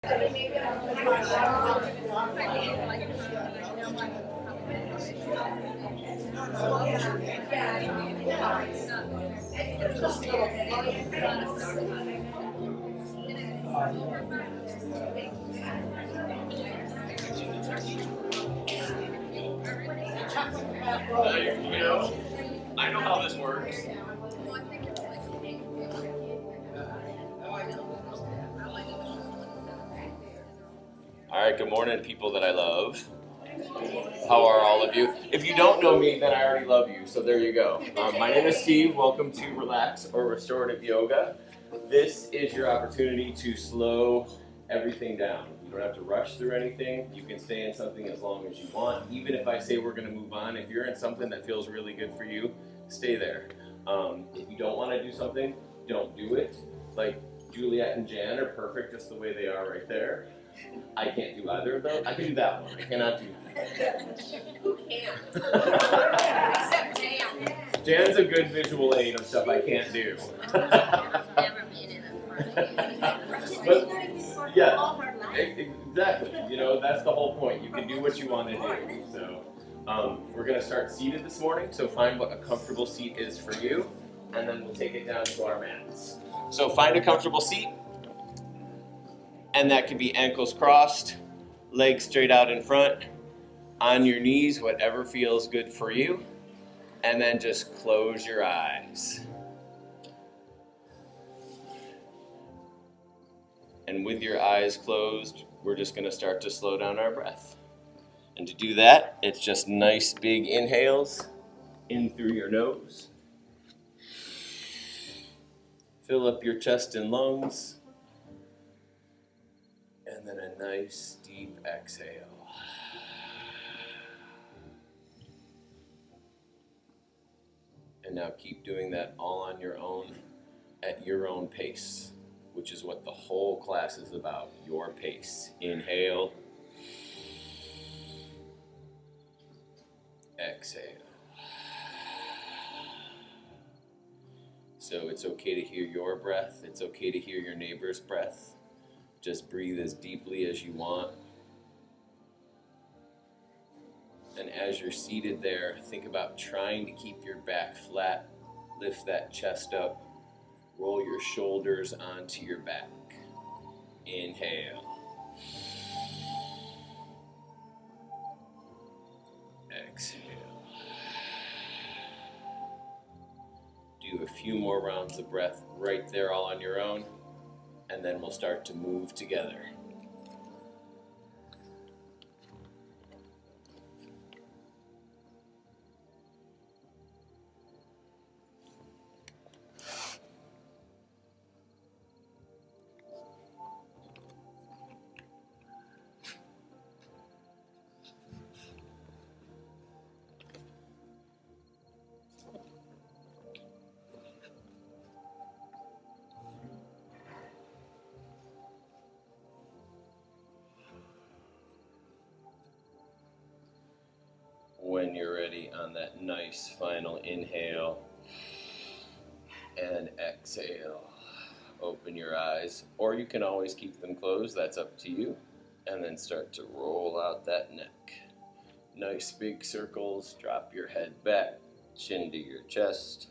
I know how this works. All right, good morning, people that I love. How are all of you? If you don't know me, then I already love you, so there you go. My name is Steve. Welcome to Relax or Restorative Yoga. This is your opportunity to slow everything down. You don't have to rush through anything. You can stay in something as long as you want. Even if I say we're going to move on, if you're in something that feels really good for you, stay there. If you don't want to do something, don't do it. Like Juliet and Jan are perfect just the way they are right there. I can't do either of those. I can do that one. I cannot do Who can't? Except Jan. Jan's a good visual aid of stuff I can't do. Never been in a But, yeah, exactly. You know, that's the whole point. You can do what you want to do. So we're going to start seated this morning. So find what a comfortable seat is for you, and then we'll take it down to our mats. So find a comfortable seat, and that can be ankles crossed, legs straight out in front, on your knees, whatever feels good for you, and then just close your eyes. And with your eyes closed, we're just going to start to slow down our breath. And to do that, it's just nice big inhales in through your nose. Fill up your chest and lungs. And then a nice deep exhale. And now keep doing that all on your own, at your own pace, which is what the whole class is about, your pace. Inhale. Exhale. So it's okay to hear your breath. It's okay to hear your neighbor's breath. Just breathe as deeply as you want. And as you're seated there, think about trying to keep your back flat. Lift that chest up. Roll your shoulders onto your back. Inhale. Exhale. Do a few more rounds of breath right there all on your own, and then we'll start to move together. When you're ready, on that nice final inhale and exhale, open your eyes, or you can always keep them closed, that's up to you, and then start to roll out that neck. Nice big circles, drop your head back, chin to your chest.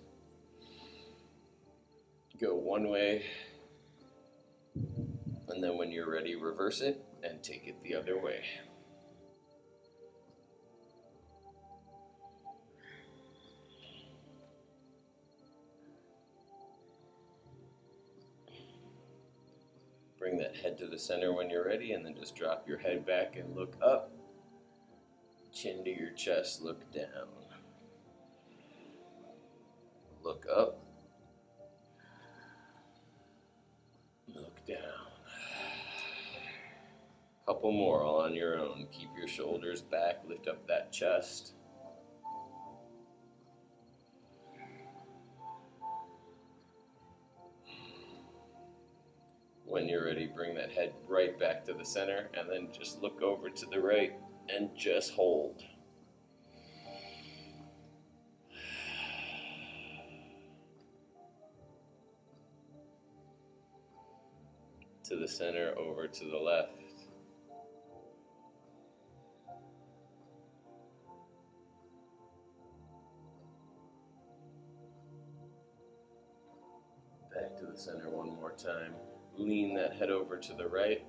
Go one way, and then when you're ready, reverse it and take it the other way. Bring that head to the center when you're ready, and then just drop your head back and look up. Chin to your chest, look down. Look up. Look down. Couple more all on your own. Keep your shoulders back, lift up that chest. When you're ready, bring that head right back to the center, and then just look over to the right and just hold. to the center, over to the left. Back to the center one more time. Lean that head over to the right.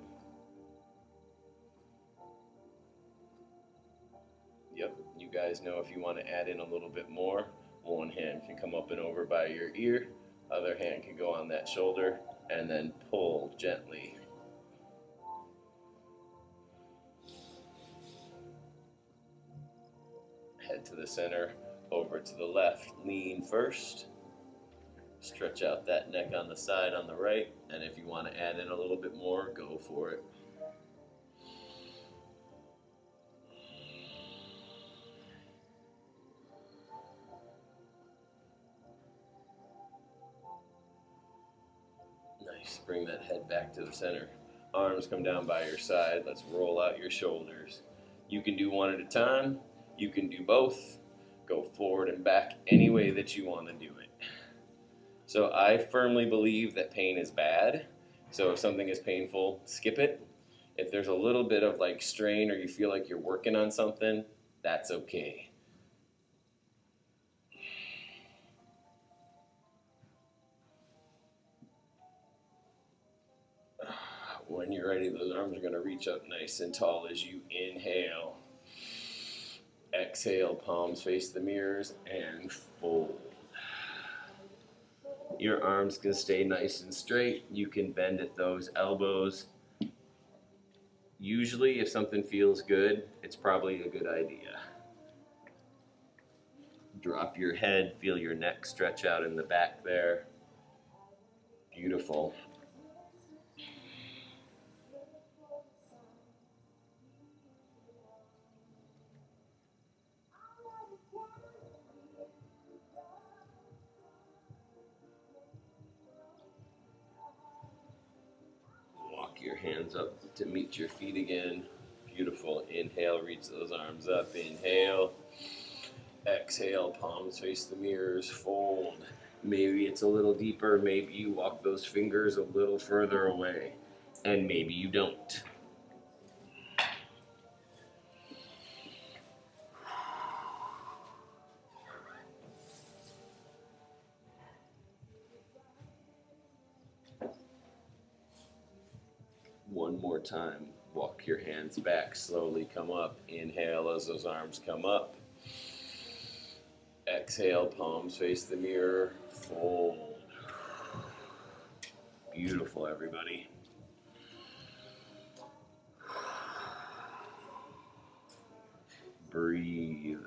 Yep, you guys know if you want to add in a little bit more, one hand can come up and over by your ear, other hand can go on that shoulder, and then pull gently. Head to the center, over to the left, lean first. Stretch out that neck on the side on the right, and if you want to add in a little bit more, go for it. Nice, bring that head back to the center. Arms come down by your side, let's roll out your shoulders. You can do one at a time, you can do both. Go forward and back any way that you want to do it. So I firmly believe that pain is bad. So if something is painful, skip it. If there's a little bit of like strain or you feel like you're working on something, that's okay. When you're ready, those arms are going to reach up nice and tall as you inhale. Exhale, palms face the mirrors, and fold. Your arms can stay nice and straight. You can bend at those elbows. Usually, if something feels good, it's probably a good idea. Drop your head, feel your neck stretch out in the back there. Beautiful. Walk your hands up to meet your feet again. Beautiful. Inhale, reach those arms up. Inhale. Exhale, palms face the mirrors. Fold. Maybe it's a little deeper. Maybe you walk those fingers a little further away. And maybe you don't. One more time. Walk your hands back, slowly come up. Inhale as those arms come up. Exhale, palms face the mirror. Fold. Beautiful, everybody. Breathe.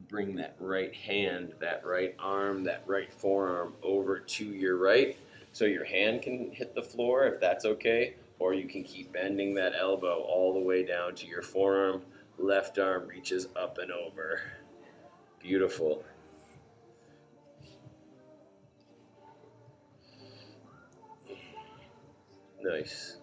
Bring that right hand, that right arm, that right forearm over to your right. So your hand can hit the floor if that's okay, or you can keep bending that elbow all the way down to your forearm. Left arm reaches up and over. Beautiful. Nice.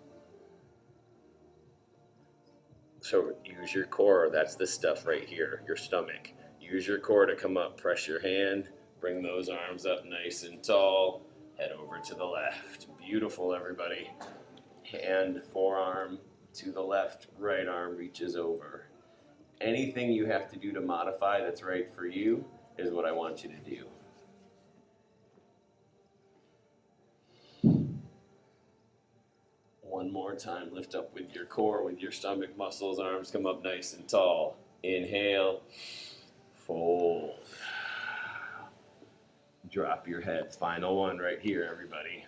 So use your core, that's the stuff right here, your stomach. Use your core to come up, press your hand, bring those arms up nice and tall, head over to the left. Beautiful, everybody. Hand, forearm to the left, right arm reaches over. Anything you have to do to modify that's right for you is what I want you to do. One more time, lift up with your core, with your stomach muscles, arms come up nice and tall. Inhale, fold. Drop your head, final one right here, everybody.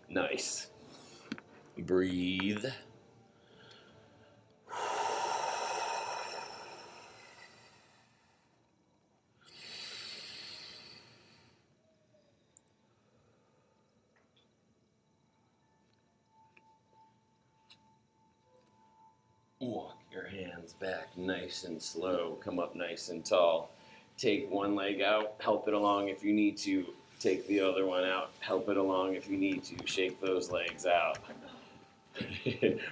Nice. Breathe. Walk your hands back nice and slow. Come up nice and tall. Take one leg out. Help it along if you need to. Take the other one out. Help it along if you need to. Shake those legs out.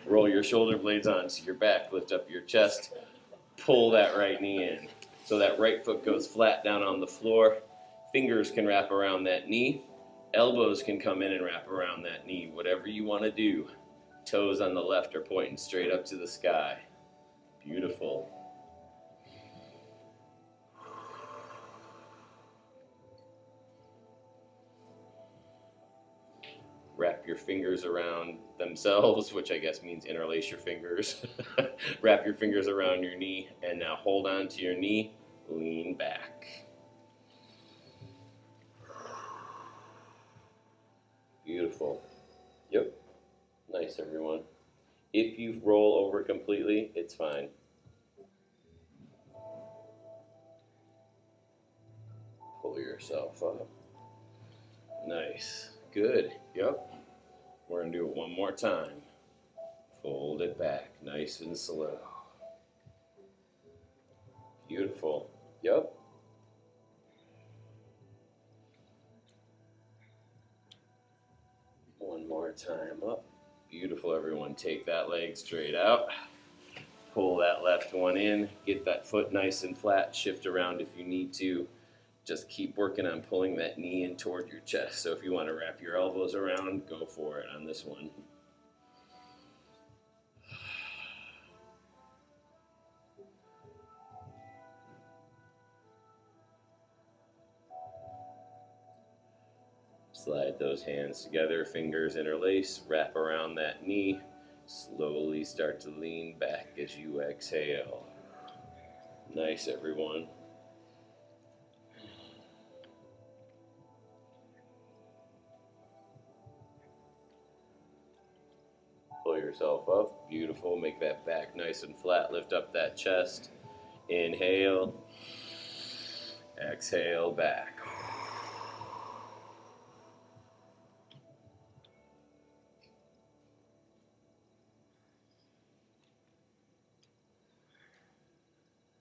Roll your shoulder blades onto your back, lift up your chest, pull that right knee in. So that right foot goes flat down on the floor. Fingers can wrap around that knee. Elbows can come in and wrap around that knee. Whatever you want to do. Toes on the left are pointing straight up to the sky. Beautiful. Wrap your fingers around themselves, which I guess means interlace your fingers. Wrap your fingers around your knee, and now hold on to your knee, lean back. Beautiful. Yep. Nice, everyone. If you roll over completely, it's fine. Pull yourself up. Nice. Good. Yep. We're going to do it one more time. Fold it back, nice and slow. Beautiful. Yep. One more time up. Beautiful, everyone. Take that leg straight out. Pull that left one in. Get that foot nice and flat. Shift around if you need to. Just keep working on pulling that knee in toward your chest. So if you want to wrap your elbows around, go for it on this one. Slide those hands together, fingers interlace, wrap around that knee. Slowly start to lean back as you exhale. Nice, everyone. Pull yourself up. Beautiful. Make that back nice and flat. Lift up that chest. Inhale. Exhale back.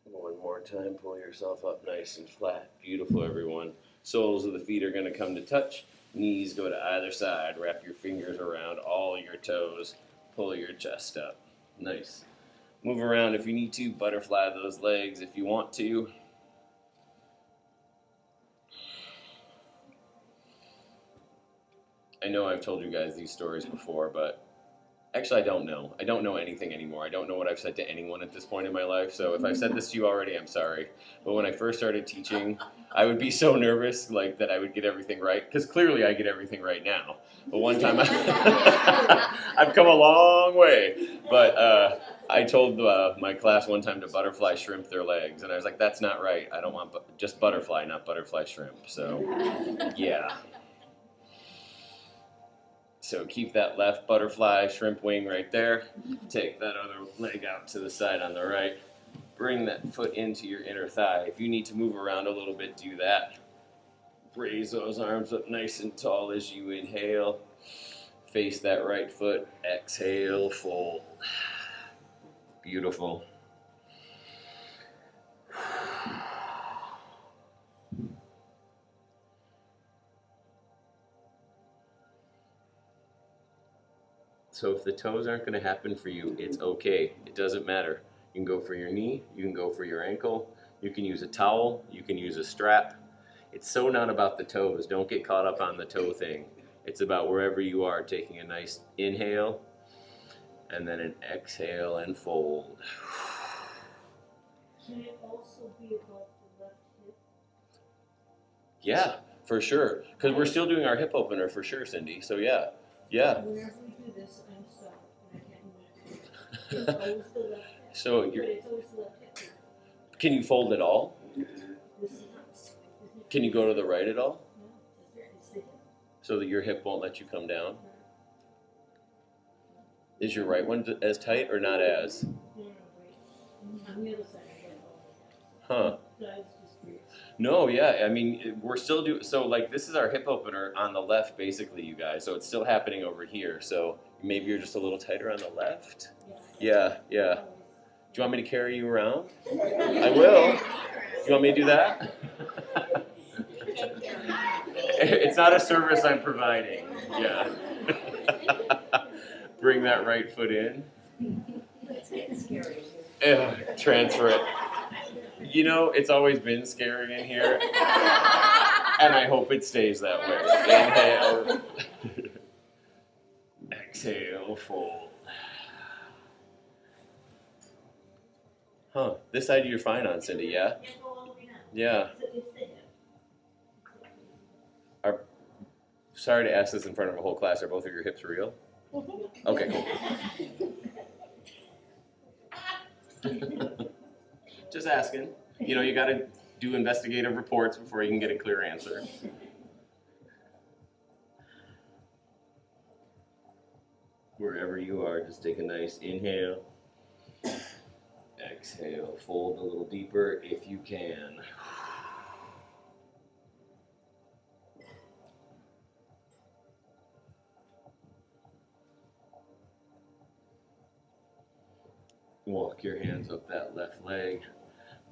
One more time. Pull yourself up nice and flat. Beautiful, everyone. Soles of the feet are going to come to touch. Knees go to either side. Wrap your fingers around all your toes. Pull your chest up. Nice. Move around if you need to. Butterfly those legs if you want to. I know I've told you guys these stories before, but actually I don't know. I don't know anything anymore. I don't know what I've said to anyone at this point in my life. So if I've said this to you already, I'm sorry. But when I first started teaching, I would be so nervous like that I would get everything right. Because clearly I get everything right now. But one time I've come a long way. But I told my class one time to butterfly shrimp their legs. And I was like, that's not right. I don't want just butterfly, not butterfly shrimp. So yeah. So keep that left butterfly shrimp wing right there. Take that other leg out to the side on the right. Bring that foot into your inner thigh. If you need to move around a little bit, do that. Raise those arms up nice and tall as you inhale. Face that right foot. Exhale, fold. Beautiful. So if the toes aren't going to happen for you, it's okay. It doesn't matter. You can go for your knee. You can go for your ankle. You can use a towel. You can use a strap. It's so not about the toes. Don't get caught up on the toe thing. It's about wherever you are, taking a nice inhale and then an exhale and fold. Can it also be about the left hip? Yeah, for sure. Because we're still doing our hip opener for sure, Cindy. So yeah. Yeah. Whenever we do this, I'm stopped and I can't move. It's always the left hip. So But it's always the left hip. can you fold at all? This is not. Can you go to the right at all? No, it's the hip. So that your hip won't let you come down? Is your right one as tight or not as? No, wait. On the other side, Huh. that is just weird. No, yeah, I mean, we're still doing, so like this is our hip opener on the left basically, you guys, so it's still happening over here, so maybe you're just a little tighter on the left? Yeah, yeah. Do you want me to carry you around? I will. Do you want me to do that? It's not a service I'm providing, yeah. Bring that right foot in. It's getting scary. Transfer it. You know, it's always been scary in here, and I hope it stays that way. Inhale. Exhale, fold. Huh, this side you're fine on, Cindy, yeah? Yeah. Sorry to ask this in front of a whole class. Are both of your hips real? Okay, cool. Just asking. You know, you got to do investigative reports before you can get a clear answer. Wherever you are, just take a nice inhale. Exhale, fold a little deeper if you can. Walk your hands up that left leg.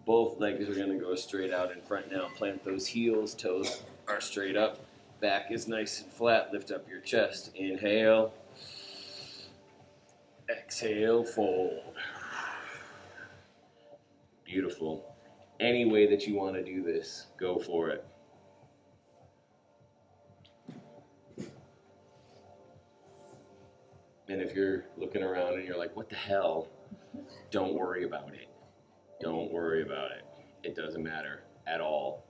Both legs are going to go straight out in front now. Plant those heels, toes are straight up. Back is nice and flat. Lift up your chest. Inhale. Exhale, fold. Beautiful. Any way that you want to do this, go for it. And if you're looking around and you're like, what the hell? Don't worry about it. Don't worry about it. It doesn't matter at all.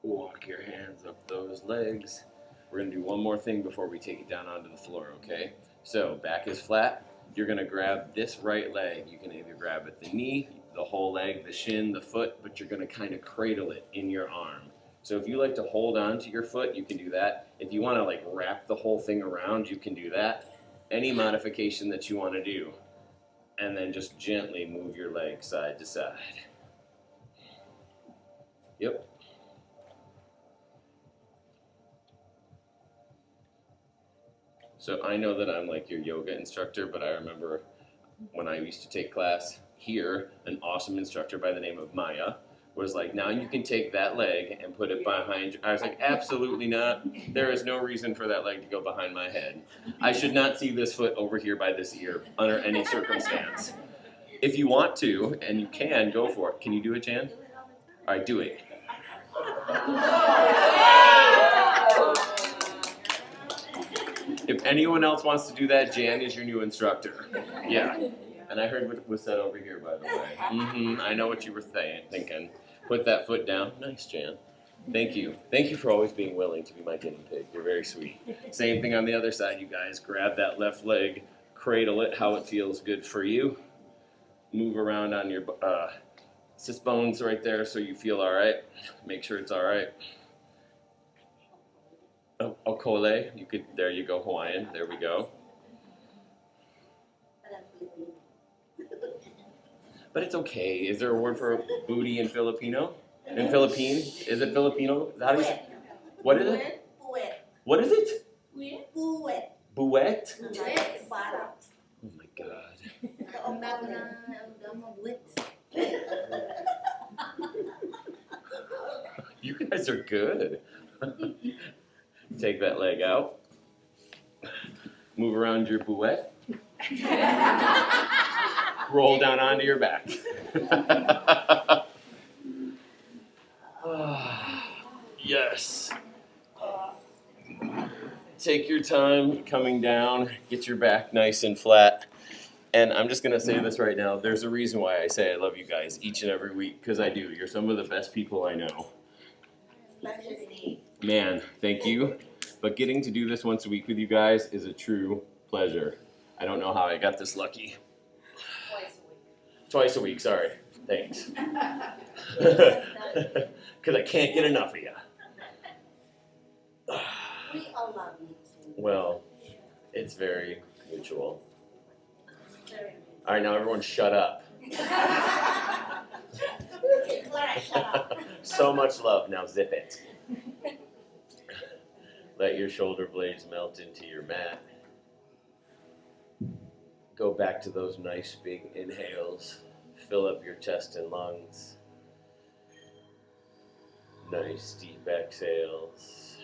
Walk your hands up those legs. We're going to do one more thing before we take it down onto the floor, okay? So, back is flat. You're going to grab this right leg. You can either grab at the knee, the whole leg, the shin, the foot, but you're going to kind of cradle it in your arm. So if you like to hold on to your foot, you can do that. If you want to like wrap the whole thing around, you can do that. Any modification that you want to do. And then just gently move your leg side to side. Yep. So I know that I'm like your yoga instructor, but I remember when I used to take class here, an awesome instructor by the name of Maya was like, now you can take that leg and put it behind you. I was like, absolutely not. There is no reason for that leg to go behind my head. I should not see this foot over here by this ear under any circumstance. If you want to, and you can, go for it. Can you do it, Jan? All right, do it. If anyone else wants to do that, Jan is your new instructor. Yeah. And I heard what was said over here, by the way. I know what you were thinking. Put that foot down. Nice, Jan. Thank you. Thank you for always being willing to be my guinea pig. You're very sweet. Same thing on the other side, you guys. Grab that left leg, cradle it how it feels good for you. Move around on your sit bones right there so you feel all right. Make sure it's all right. Oh, okole. You could. There you go, Hawaiian. There we go. But it's okay. Is there a word for booty in Filipino? In Philippine? Is it Filipino? How do you say? What is it? What is it? Buwet. Buwet? Oh my God. You guys are good. Take that leg out. Move around your buwet. Roll down onto your back. Yes. Take your time coming down. Get your back nice and flat. And I'm just going to say this right now. There's a reason why I say I love you guys each and every week, because I do. You're some of the best people I know. Man, thank you. But getting to do this once a week with you guys is a true pleasure. I don't know how I got this lucky. Twice a week, sorry. Thanks. Because I can't get enough of you. We all love you too. Well, it's very mutual. All right, now everyone shut up. Okay, Clara, shut up. So much love, now zip it. Let your shoulder blades melt into your mat. Go back to those nice big inhales. Fill up your chest and lungs. Nice deep exhales.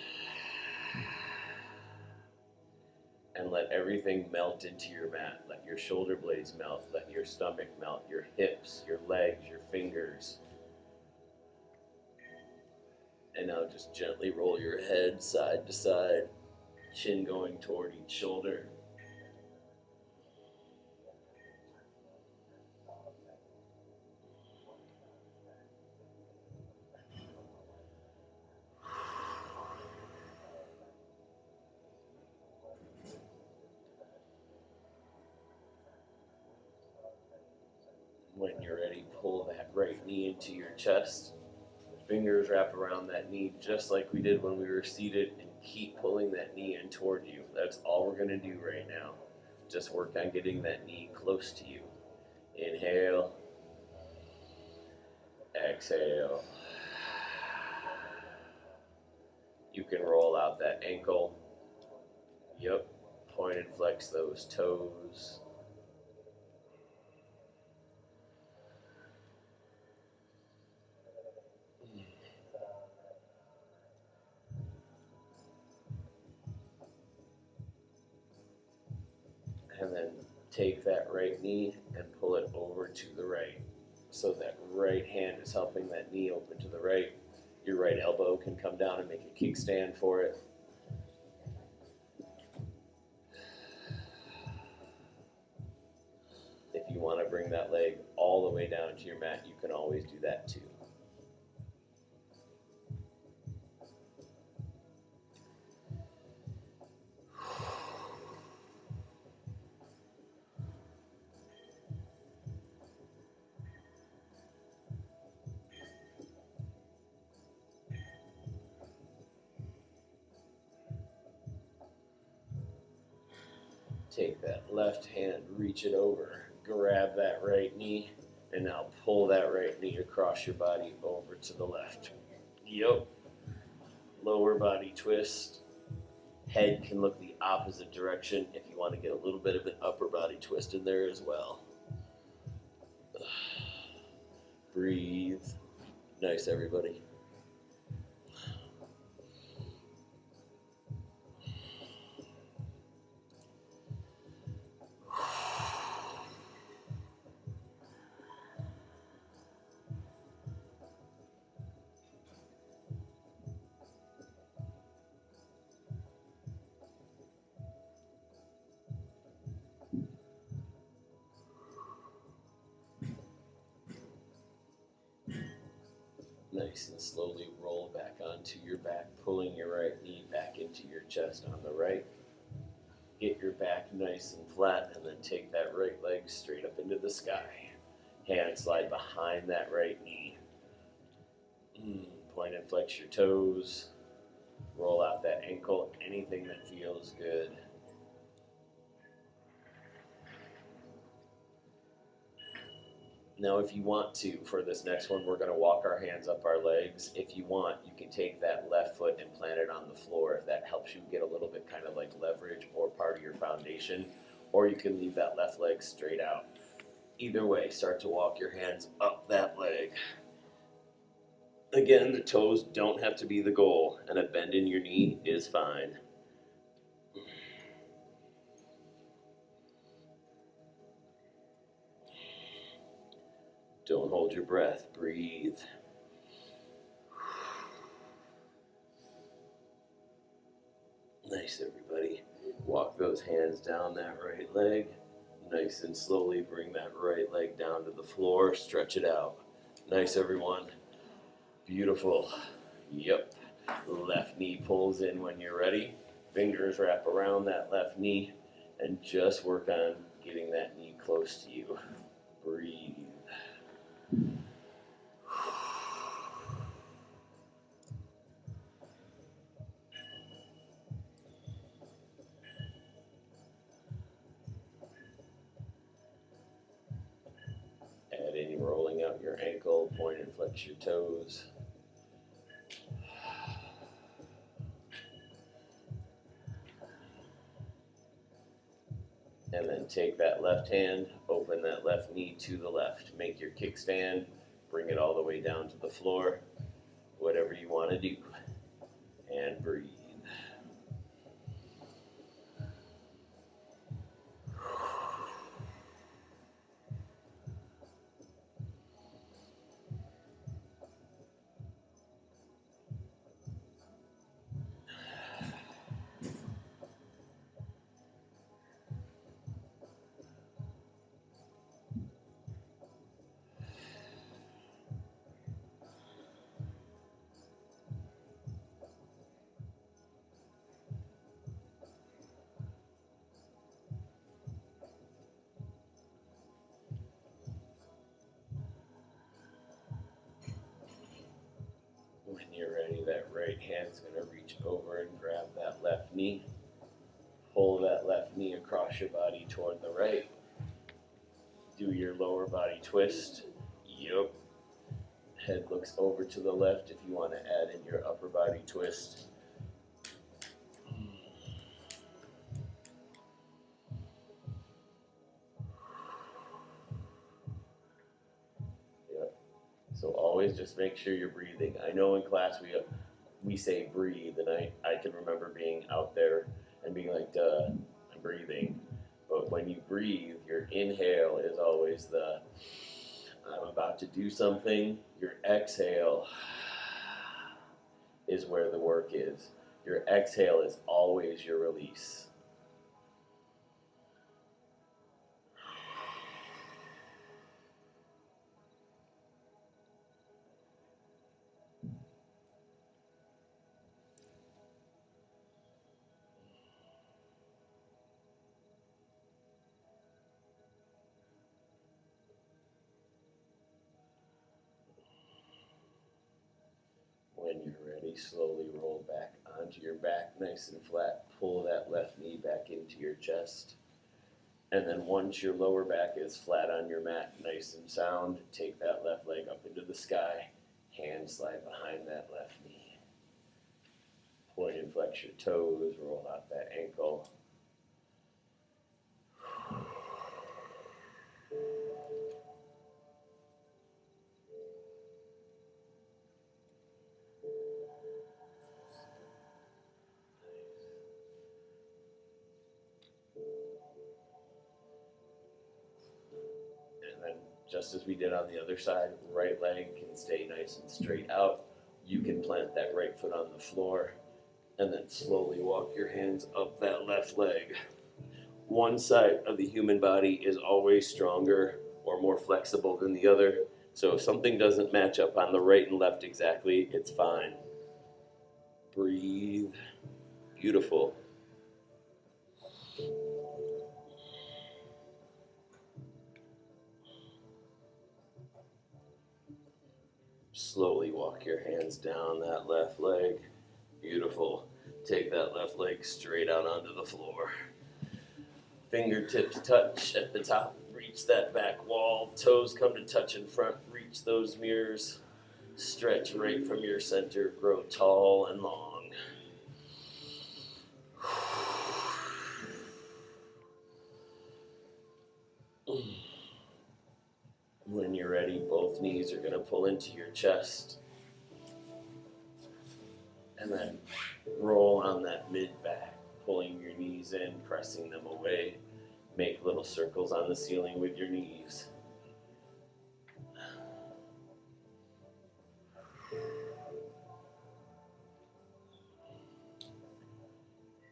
And let everything melt into your mat. Let your shoulder blades melt. Let your stomach melt. Your hips, your legs, your fingers. And now just gently roll your head side to side. Chin going toward each shoulder. When you're ready, pull that right knee into your chest. Fingers wrap around that knee just like we did when we were seated, and keep pulling that knee in toward you. That's all we're going to do right now. Just work on getting that knee close to you. Inhale. Exhale. You can roll out that ankle. Yep. Point and flex those toes. And then take that right knee and pull it over to the right. So that right hand is helping that knee open to the right. Your right elbow can come down and make a kickstand for it. If you want to bring that leg all the way down to your mat, you can always do that too. Take that left hand, reach it over, grab that right knee, and now pull that right knee across your body over to the left. Yup. Lower body twist. Head can look the opposite direction if you want to get a little bit of an upper body twist in there as well. Breathe. Nice, everybody. Nice, and slowly roll back onto your back, pulling your right knee back into your chest on the right. Get your back nice and flat, and then take that right leg straight up into the sky. Hand slide behind that right knee. Point and flex your toes. Roll out that ankle, anything that feels good. Now, if you want to, for this next one, we're going to walk our hands up our legs. If you want, you can take that left foot and plant it on the floor if that helps you get a little bit kind of like leverage or part of your foundation. Or you can leave that left leg straight out. Either way, start to walk your hands up that leg. Again, the toes don't have to be the goal, and a bend in your knee is fine. Don't hold your breath. Breathe. Nice, everybody. Walk those hands down that right leg. Nice and slowly bring that right leg down to the floor. Stretch it out. Nice, everyone. Beautiful. Yep. Left knee pulls in when you're ready. Fingers wrap around that left knee and just work on getting that knee close to you. Breathe. Add in rolling out your your ankle, point and flex your toes. And then take that left hand, open that left knee to the left. Make your kickstand, bring it all the way down to the floor. Whatever you want to do. And breathe. When you're ready, that right hand's going to reach over and grab that left knee. Pull that left knee across your body toward the right. Do your lower body twist. Yup. Head looks over to the left if you want to add in your upper body twist. Yep. So always just make sure you're breathing. I know in class we say breathe, and I can remember being out there and being like, duh, I'm breathing. But when you breathe, your inhale is always the I'm about to do something. Your exhale is where the work is. Your exhale is always your release. When you're ready, slowly roll back onto your back, nice and flat. Pull that left knee back into your chest. And then once your lower back is flat on your mat, nice and sound, take that left leg up into the sky. Hand slide behind that left knee. Point and flex your toes, roll out that ankle. And then just as we did on the other side, right leg can stay nice and straight out. You can plant that right foot on the floor and then slowly walk your hands up that left leg. One side of the human body is always stronger or more flexible than the other. So if something doesn't match up on the right and left exactly, it's fine. Breathe. Beautiful. Slowly walk your hands down that left leg. Beautiful. Take that left leg straight out onto the floor. Fingertips touch at the top. Reach that back wall. Toes come to touch in front. Reach those mirrors. Stretch right from your center. Grow tall and long. When you're ready, both knees are going to pull into your chest. And then roll on that mid-back, pulling your knees in, pressing them away. Make little circles on the ceiling with your knees.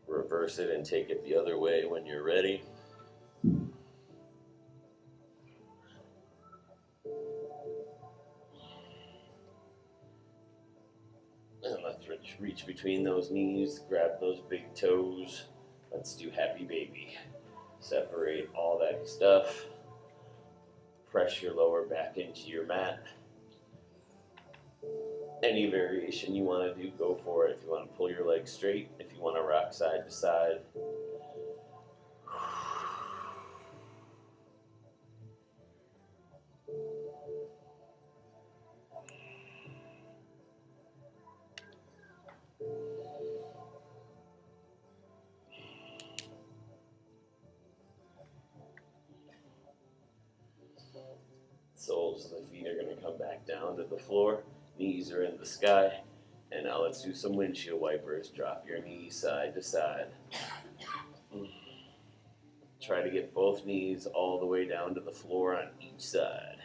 Reverse it and take it the other way when you're ready. And let's reach between those knees, grab those big toes. Let's do happy baby. Separate all that stuff. Press your lower back into your mat. Any variation you want to do, go for it. If you want to pull your legs straight, if you want to rock side to side. Soles of the feet are going to come back down to the floor. Knees are in the sky. And now let's do some windshield wipers. Drop your knees side to side. Try to get both knees all the way down to the floor on each side.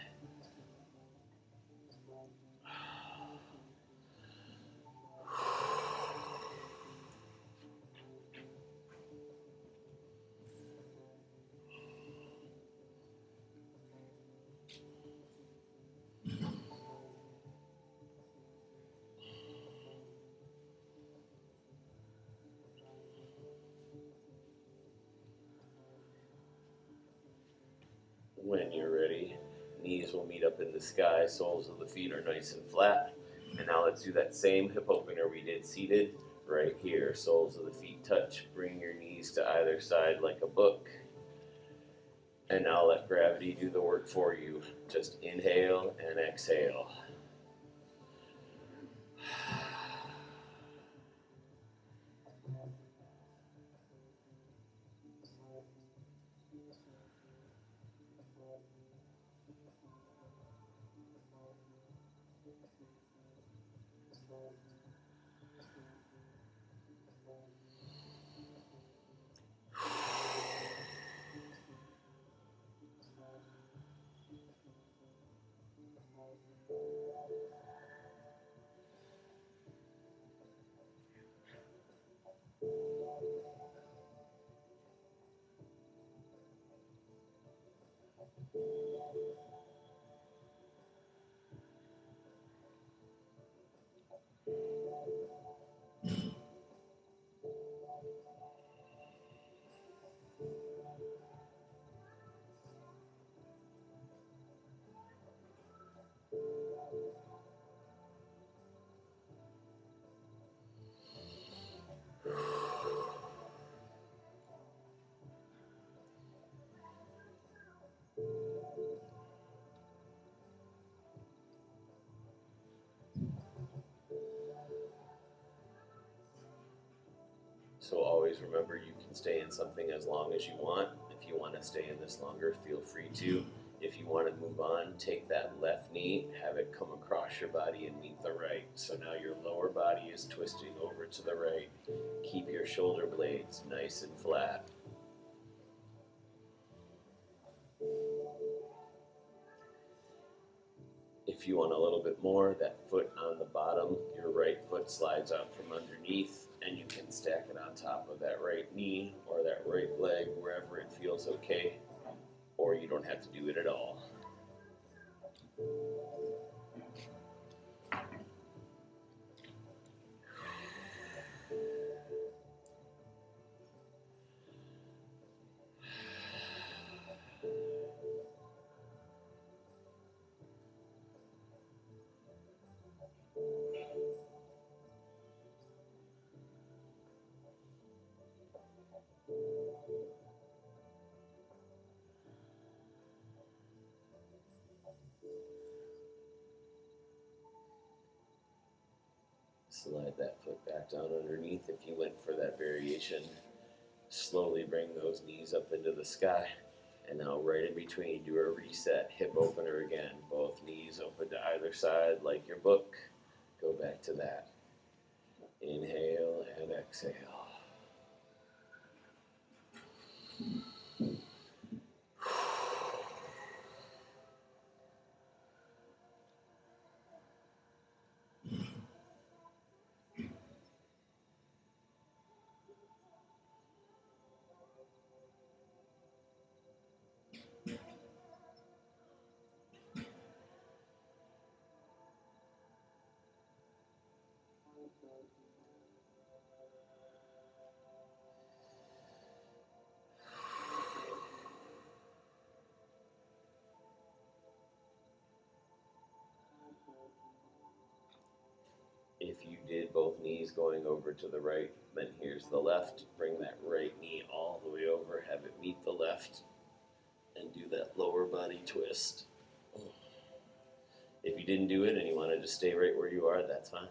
When you're ready, knees will meet up in the sky, soles of the feet are nice and flat. And now let's do that same hip opener we did seated right here. Soles of the feet touch, bring your knees to either side like a book. And now let gravity do the work for you. Just inhale and exhale. So always remember you can stay in something as long as you want. If you want to stay in this longer, feel free to. If you want to move on, take that left knee, have it come across your body and meet the right. So now your lower body is twisting over to the right. Keep your shoulder blades nice and flat. If you want a little bit more, that foot on the bottom, your right foot slides out from underneath, and you can stack it on top of that right knee or that right leg, wherever it feels okay, or you don't have to do it at all. Slide that foot back down underneath if you went for that variation. Slowly bring those knees up into the sky. And now right in between, do a reset, hip opener again. Both knees open to either side like your book. Go back to that. Inhale and exhale. If you did both knees going over to the right, then here's the left. Bring that right knee all the way over, have it meet the left, and do that lower body twist. If you didn't do it and you wanted to stay right where you are, that's fine.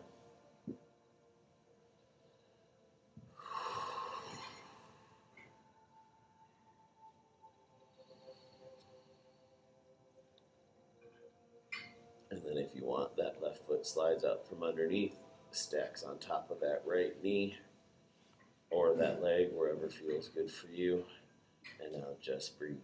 foot slides out from underneath, stacks on top of that right knee or that leg, wherever feels good for you. And now just breathe.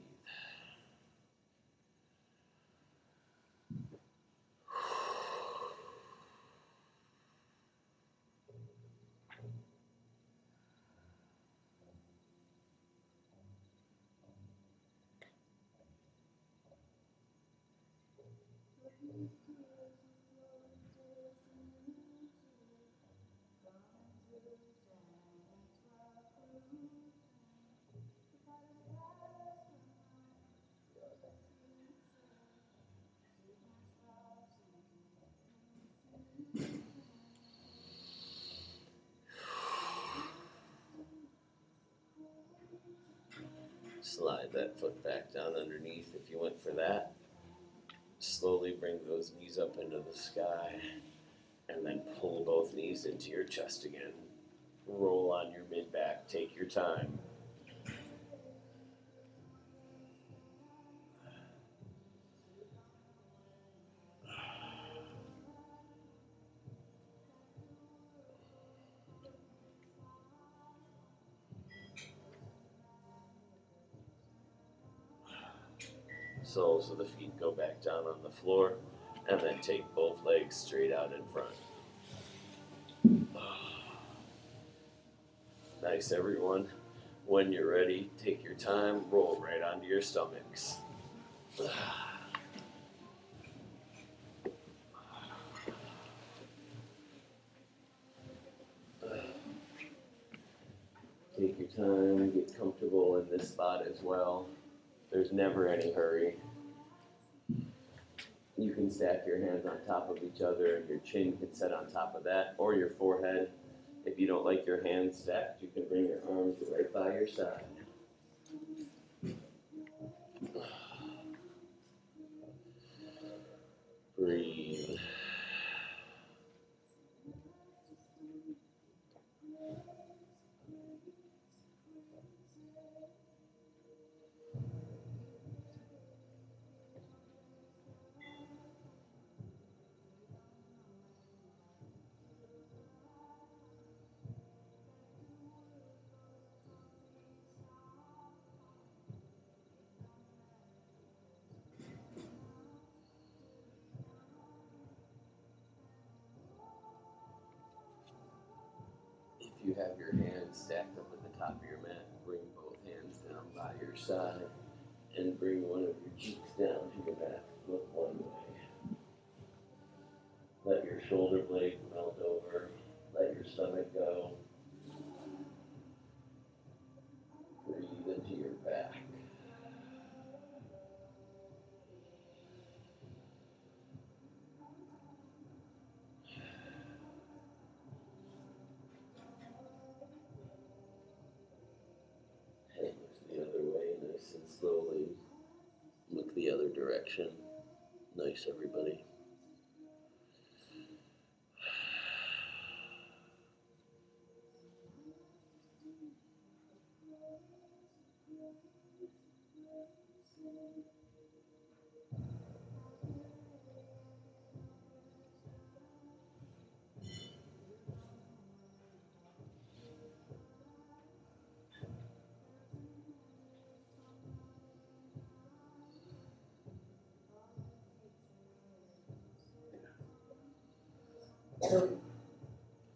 Slide that foot back down underneath if you went for that. Slowly bring those knees up into the sky and then pull both knees into your chest again. Roll on your mid back. Take your time. Soles of the feet go back down on the floor, and then take both legs straight out in front. Nice, everyone. When you're ready, take your time, roll right onto your stomachs. Take your time, get comfortable in this spot as well. There's never any hurry. You can stack your hands on top of each other and your chin can sit on top of that or your forehead. If you don't like your hands stacked, you can bring your arms right by your side. Breathe. If you have your hands stacked up at the top of your mat, bring both hands down by your side and bring one of your cheeks down to your back. Look one way. Let your shoulder blade melt over. Let your stomach go. Breathe into your back. Head looks the other way, nice and slowly. Look the other direction. Nice, everybody.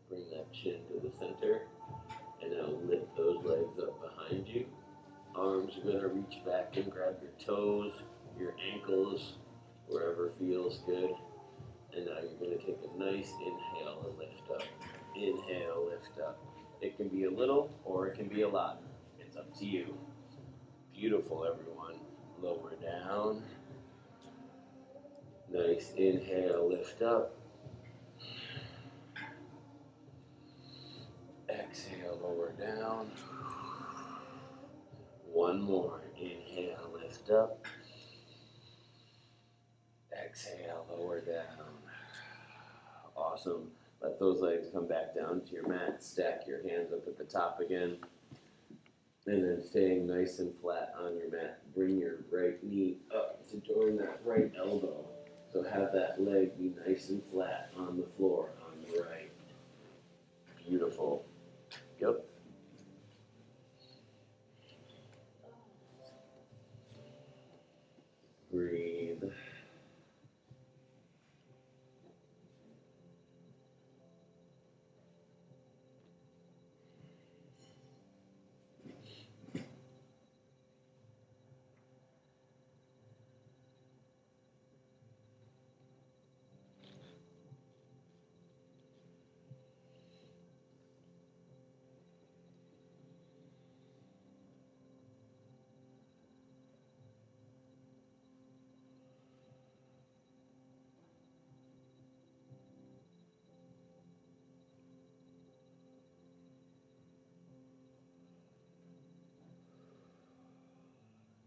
Bring that chin to the center, and now lift those legs up behind you. Arms are going to reach back and grab your toes, your ankles, wherever feels good. And now you're going to take a nice inhale and lift up. Inhale, lift up. It can be a little or it can be a lot. It's up to you. Beautiful, everyone. Lower down. Nice inhale, lift up. Exhale, lower down. One more. Inhale, lift up. Exhale, lower down. Awesome. Let those legs come back down to your mat. Stack your hands up at the top again. And then staying nice and flat on your mat. Bring your right knee up to join that right elbow. So have that leg be nice and flat on the floor on the right. Beautiful. Yep. Breathe.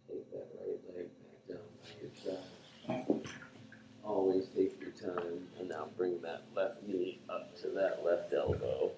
Take that right leg back down by your side. Always take your time, and now bring that left knee up to that left elbow.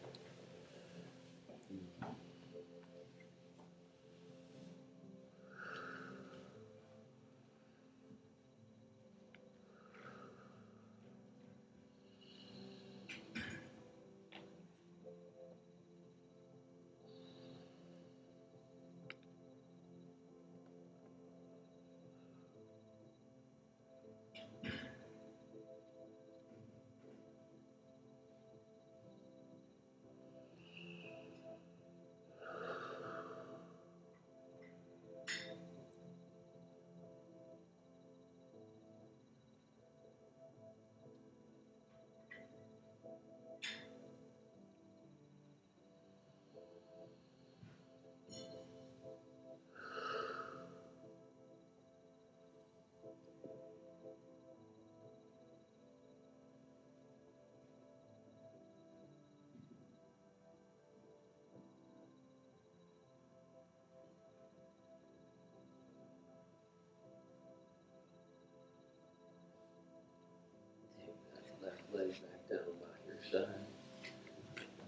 Take that left leg back down by your side.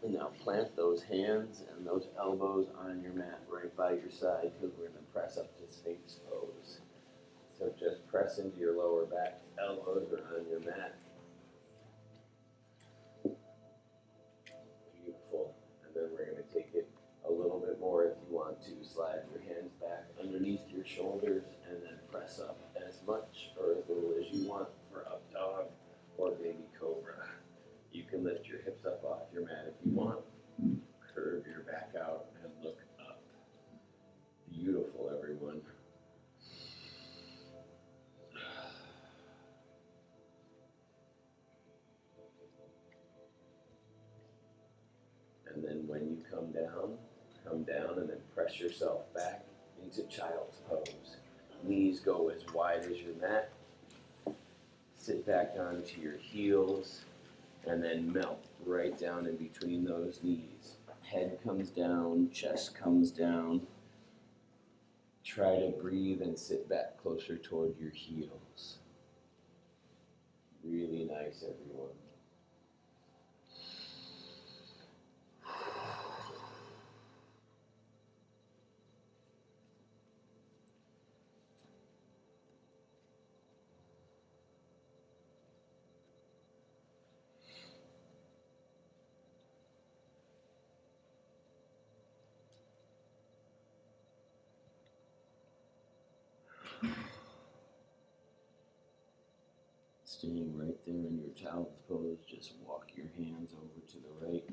And now plant those hands and those elbows on your mat right by your side, because we're going to press up to Sphinx pose. So just press into your lower back. Elbows are on your mat. Beautiful. And then we're going to take it a little bit more if you want to. Slide your hands back underneath your shoulders and then press up as much or as little as you want for up dog or baby cobra. You can lift your hips up off your mat if you want. Curve your back out and look up. Beautiful, everyone. And then when you come down and then press yourself back into child's pose. Knees go as wide as your mat. Sit back onto your heels and then melt right down in between those knees. Head comes down, chest comes down. Try to breathe and sit back closer toward your heels. Really nice, everyone. Staying right there in your child's pose, just walk your hands over to the right.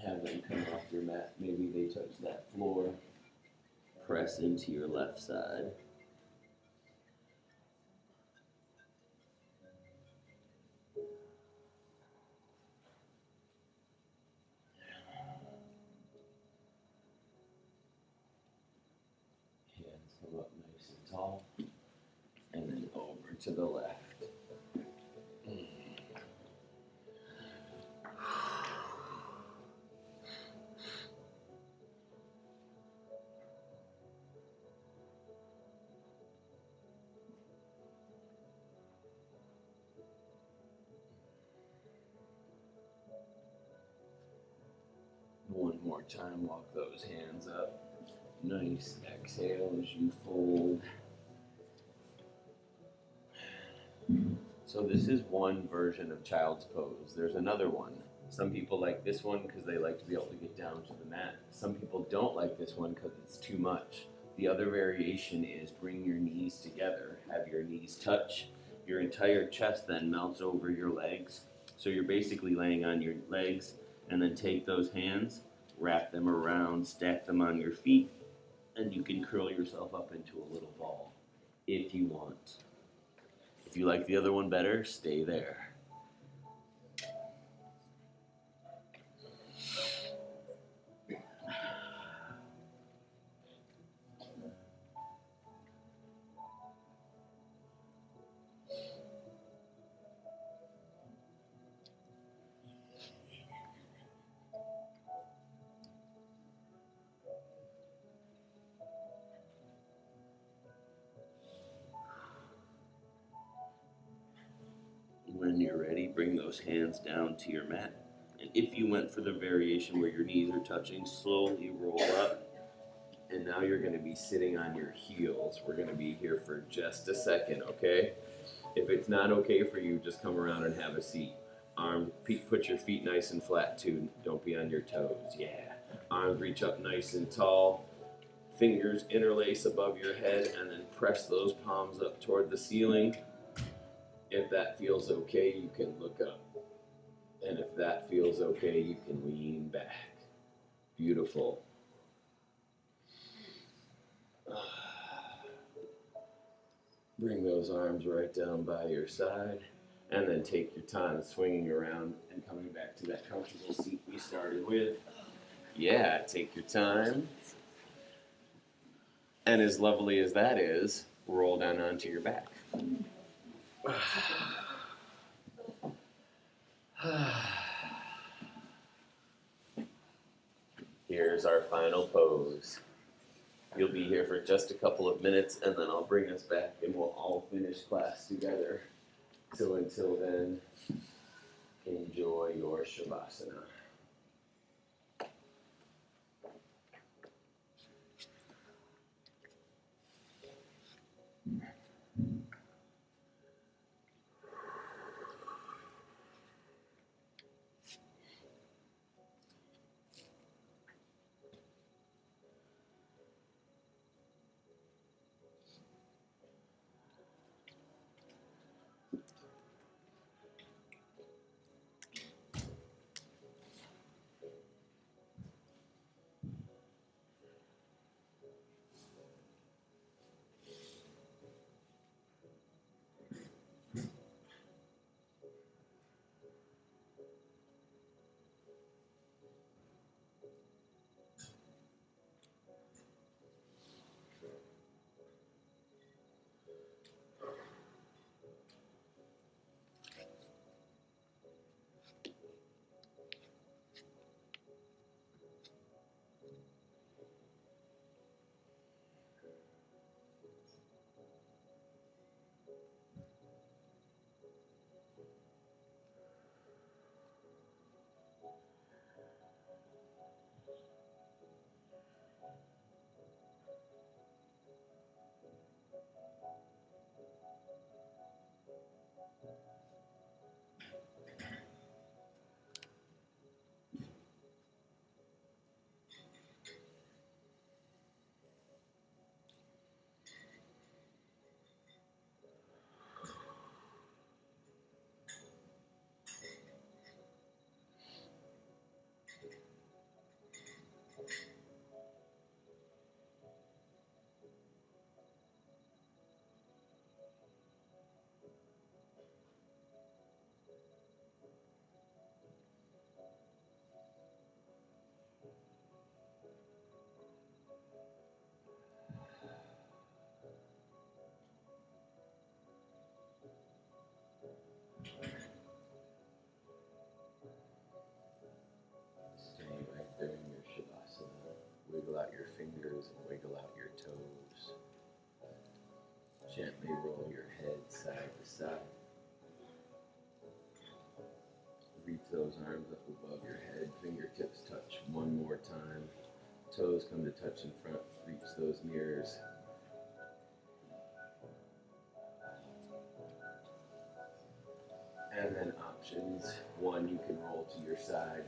Have them come off your mat. Maybe they touch that floor. Press into your left side. Hands come up nice and tall. And then over to the left. One more time, walk those hands up. Nice exhale as you fold. So this is one version of child's pose. There's another one. Some people like this one because they like to be able to get down to the mat. Some people don't like this one because it's too much. The other variation is bring your knees together, have your knees touch. Your entire chest then melts over your legs. So you're basically laying on your legs, and then take those hands, wrap them around, stack them on your feet, and you can curl yourself up into a little ball if you want. If you like the other one better, stay there. When you're ready, bring those hands down to your mat. And if you went for the variation where your knees are touching, slowly roll up. And now you're going to be sitting on your heels. We're going to be here for just a second, okay? If it's not okay for you, just come around and have a seat. Put your feet nice and flat too. Don't be on your toes. Yeah. Arms reach up nice and tall. Fingers interlace above your head, and then press those palms up toward the ceiling. If that feels okay, you can look up. And if that feels okay, you can lean back. Beautiful. Bring those arms right down by your side, and then take your time swinging around and coming back to that comfortable seat we started with. Yeah, take your time. And as lovely as that is, roll down onto your back. Here's our final pose. You'll be here for just a couple of minutes, and then I'll bring us back and we'll all finish class together. So until then, enjoy your Shavasana. Stay right there in your Shavasana. Wiggle out your fingers and wiggle out your toes. Gently roll your head side to side. Reach those arms up above your head. Fingertips touch one more time. Toes come to touch in front. Reach those mirrors. And then options 1, you can roll to your side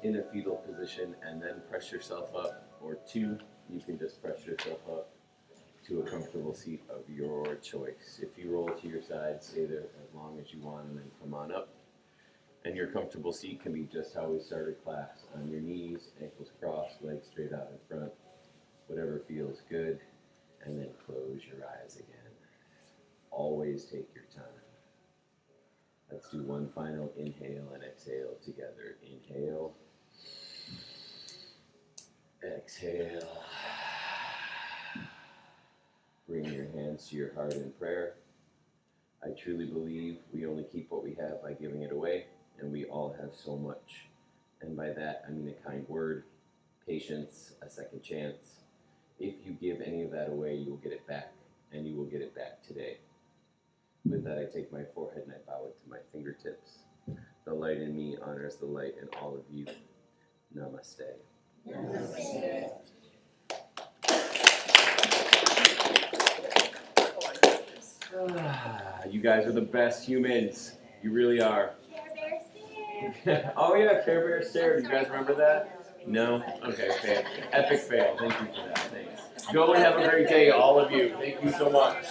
in a fetal position and then press yourself up. Or 2, you can just press yourself up to a comfortable seat of your choice. If you roll to your side, stay there as long as you want and then come on up. And your comfortable seat can be just how we started class, on your knees, ankles crossed, legs straight out in front, whatever feels good, and then close your eyes again. Always take your time. Let's do one final inhale and exhale together. Inhale, exhale. Bring your hands to your heart in prayer. I truly believe we only keep what we have by giving it away, and we all have so much. And by that, I mean a kind word, patience, a second chance. If you give any of that away, you will get it back, and you will get it back today. With that, I take my forehead and I bow it to my fingertips. The light in me honors the light in all of you. Namaste. Namaste. You guys are the best humans. You really are. Oh yeah, Care Bear Stare. Do you guys remember that? No? Okay, fail. Epic fail. Thank you for that. Thanks. Go and have a great day, all of you. Thank you so much.